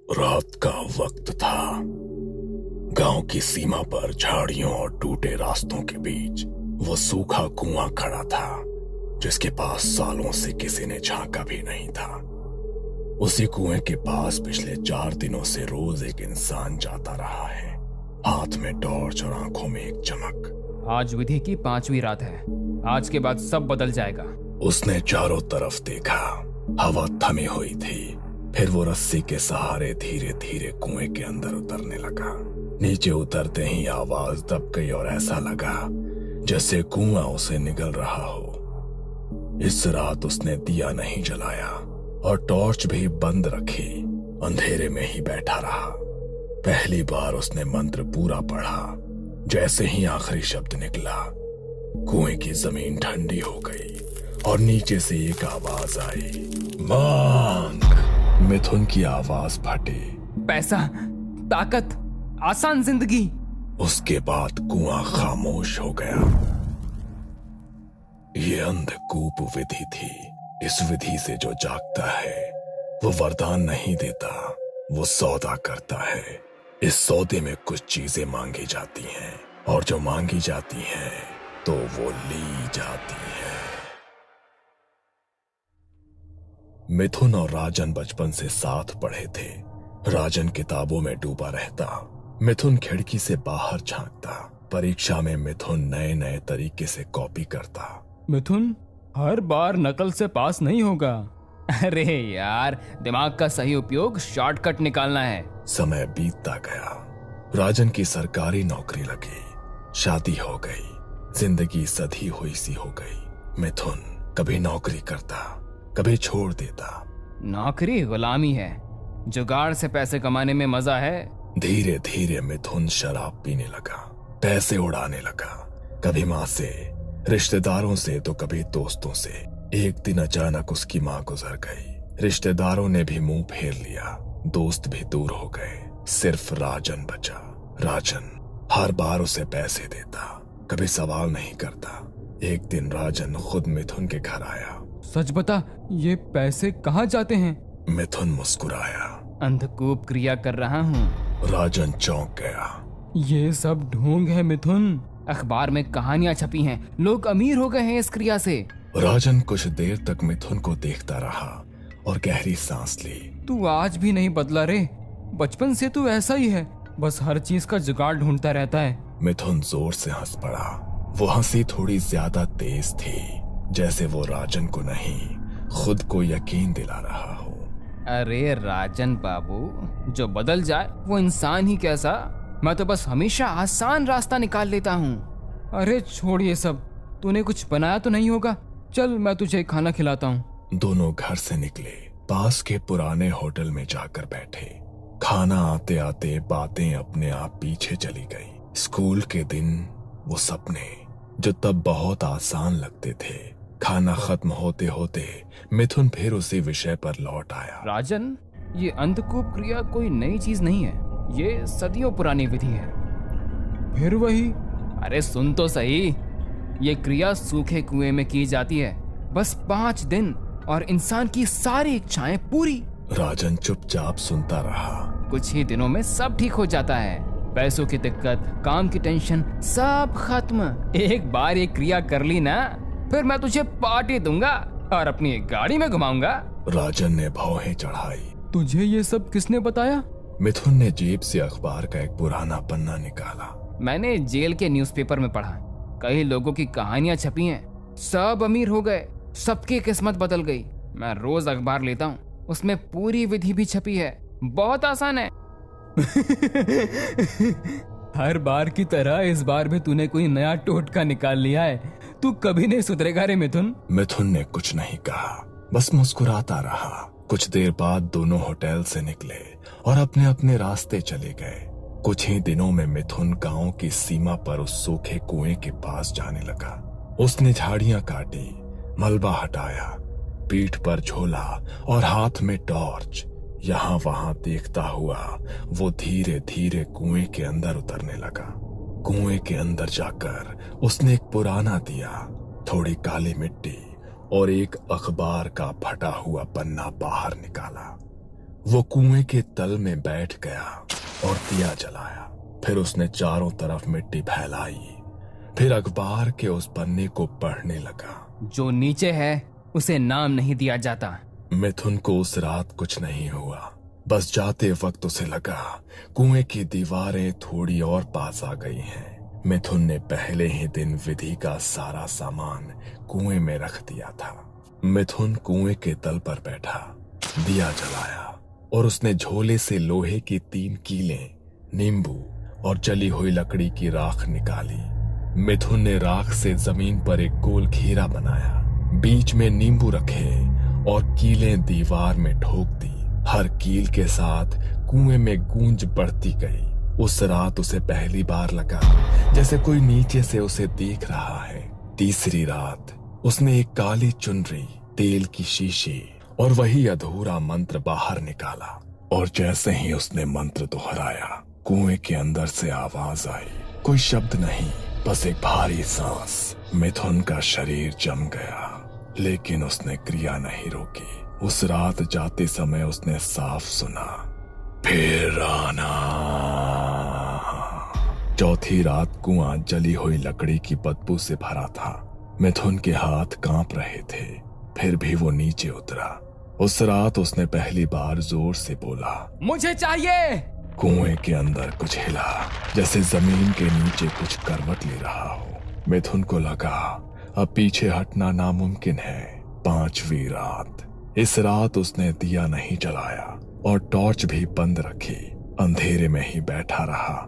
रात का वक्त था। गांव की सीमा पर झाड़ियों और टूटे रास्तों के बीच वो सूखा कुआं खड़ा था, जिसके पास सालों से किसी ने झांका भी नहीं था। उसी कुएं के पास पिछले 4 दिनों से रोज एक इंसान जाता रहा है, हाथ में टॉर्च और आंखों में एक चमक। आज विधि की 5वीं रात है। आज के बाद सब बदल जाएगा। उसने चारों तरफ देखा। हवा थमी हुई थी। फिर वो रस्सी के सहारे धीरे धीरे कुएं के अंदर उतरने लगा। नीचे उतरते ही आवाज दब गई और ऐसा लगा जैसे कुआं उसे निगल रहा हो। इस रात उसने दिया नहीं जलाया और टॉर्च भी बंद रखी। अंधेरे में ही बैठा रहा। पहली बार उसने मंत्र पूरा पढ़ा। जैसे ही आखिरी शब्द निकला, कुएं की जमीन ठंडी हो गई और नीचे से एक आवाज आई, मांग। मिथुन की आवाज फटी। पैसा, ताकत, आसान जिंदगी। उसके बाद कुआं खामोश हो गया। ये अंधकूप विधि थी। इस विधि से जो जागता है वो वरदान नहीं देता, वो सौदा करता है। इस सौदे में कुछ चीजें मांगी जाती हैं और जो मांगी जाती हैं तो वो ली जाती है। मिथुन और राजन बचपन से साथ पढ़े थे। राजन किताबों में डूबा रहता, मिथुन खिड़की से बाहर झांकता। परीक्षा में मिथुन नए नए तरीके से कॉपी करता। मिथुन, हर बार नकल से पास नहीं होगा। अरे यार, दिमाग का सही उपयोग शॉर्टकट निकालना है। समय बीतता गया। राजन की सरकारी नौकरी लगी, शादी हो गई, जिंदगी सधी हुई सी हो गई। मिथुन कभी नौकरी करता, कभी छोड़ देता। नौकरी गुलामी है, जुगाड़ से पैसे कमाने में मजा है। धीरे धीरे मिथुन शराब पीने लगा, पैसे उड़ाने लगा, कभी माँ से, रिश्तेदारों से तो कभी दोस्तों से। एक दिन अचानक उसकी माँ गुजर गई। रिश्तेदारों ने भी मुंह फेर लिया, दोस्त भी दूर हो गए, सिर्फ राजन बचा। राजन हर बार उसे पैसे देता, कभी सवाल नहीं करता। एक दिन राजन खुद मिथुन के घर आया। सच बता, ये पैसे कहाँ जाते हैं? मिथुन मुस्कुराया। अंधकूप क्रिया कर रहा हूँ। राजन चौंक गया। ये सब ढोंग है मिथुन। अखबार में कहानियां छपी हैं, लोग अमीर हो गए हैं इस क्रिया से। राजन कुछ देर तक मिथुन को देखता रहा और गहरी सांस ली। तू आज भी नहीं बदला रे। बचपन से तू ऐसा ही है, बस हर चीज का जुगाड़ ढूंढता रहता है। मिथुन जोर से हंस पड़ा। वो हंसी थोड़ी ज्यादा तेज थी, जैसे वो राजन को नहीं, खुद को यकीन दिला रहा हो। अरे राजन बाबू, जो बदल जाए वो इंसान ही कैसा। मैं तो बस हमेशा आसान रास्ता निकाल लेता हूँ। अरे छोड़ ये सब, तूने कुछ बनाया तो नहीं होगा। चल मैं तुझे खाना खिलाता हूँ। दोनों घर से निकले, पास के पुराने होटल में जाकर बैठे। खाना आते आते बातें अपने आप पीछे चली गई। स्कूल के दिन, वो सपने जो तब बहुत आसान लगते थे। खाना खत्म होते होते मिथुन फिर उसी विषय पर लौट आया। राजन, ये अंधकूप क्रिया कोई नई चीज नहीं है, ये सदियों पुरानी विधि है। फिर वही? अरे सुन तो सही। ये क्रिया सूखे कुएं में की जाती है, बस 5 दिन और इंसान की सारी इच्छाएं पूरी। राजन चुपचाप सुनता रहा। कुछ ही दिनों में सब ठीक हो जाता है। पैसों की दिक्कत, काम की टेंशन, सब खत्म। एक बार ये क्रिया कर ली ना, फिर मैं तुझे पार्टी दूंगा और अपनी एक गाड़ी में घुमाऊंगा। राजन ने भौहें चढ़ाई। तुझे ये सब किसने बताया? मिथुन ने जेब से अखबार का एक पुराना पन्ना निकाला। मैंने जेल के न्यूज़पेपर में पढ़ा, कई लोगों की कहानियां छपी हैं, सब अमीर हो गए, सबकी किस्मत बदल गई। मैं रोज अखबार लेता हूँ, उसमें पूरी विधि भी छपी है, बहुत आसान है। हर बार की तरह इस बार भी तूने कोई नया टोटका निकाल लिया है। तू कभी नहीं सुधरेगा रे मिथुन। मिथुन ने कुछ नहीं कहा, बस मुस्कुराता रहा। कुछ देर बाद दोनों होटल से निकले और अपने अपने रास्ते चले गए। कुछ ही दिनों में मिथुन गांव की सीमा पर उस सूखे कुएं के पास जाने लगा। उसने झाड़ियां काटी, मलबा हटाया, पीठ पर झोला और हाथ में टॉर्च। यहाँ वहां देखता हुआ वो धीरे धीरे कुएं के अंदर उतरने लगा। कुएं के अंदर जाकर उसने एक पुराना दिया, थोड़ी काली मिट्टी और एक अखबार का फटा हुआ पन्ना बाहर निकाला। वो कुएं के तल में बैठ गया और दिया जलाया। फिर उसने चारों तरफ मिट्टी फैलाई। फिर अखबार के उस पन्ने को पढ़ने लगा। जो नीचे है उसे नाम नहीं दिया जाता। मिथुन को उस रात कुछ नहीं हुआ। बस जाते वक्त उसे लगा कुएं की दीवारें थोड़ी और पास आ गई हैं। मिथुन ने पहले ही दिन विधि का सारा सामान कुएं में रख दिया था। मिथुन कुएं के तल पर बैठा, दिया जलाया और उसने झोले से लोहे की 3 कीलें, नींबू और जली हुई लकड़ी की राख निकाली। मिथुन ने राख से जमीन पर एक गोल घेरा बनाया, बीच में नींबू रखे और कीलें दीवार में ठोक दी। हर कील के साथ कुएं में गूंज बढ़ती गई। उस रात उसे पहली बार लगा जैसे कोई नीचे से उसे देख रहा है। तीसरी रात उसने एक काली चुनरी, तेल की शीशी और वही अधूरा मंत्र बाहर निकाला। और जैसे ही उसने मंत्र दोहराया, कुएं के अंदर से आवाज आई। कोई शब्द नहीं, बस एक भारी सांस। मिथुन का शरीर जम गया, लेकिन उसने क्रिया नहीं रोकी। उस रात जाते समय उसने साफ सुना, फिर आना। चौथी रात कुआं जली हुई लकड़ी की बदबू से भरा था। मिथुन के हाथ कांप रहे थे, फिर भी वो नीचे उतरा। उस रात उसने पहली बार जोर से बोला, मुझे चाहिए। कुएं के अंदर कुछ हिला, जैसे जमीन के नीचे कुछ करवट ले रहा हो। मिथुन को लगा अब पीछे हटना नामुमकिन है। 5वीं रात। इस रात उसने दिया नहीं जलाया और टॉर्च भी बंद रखी। अंधेरे में ही बैठा रहा।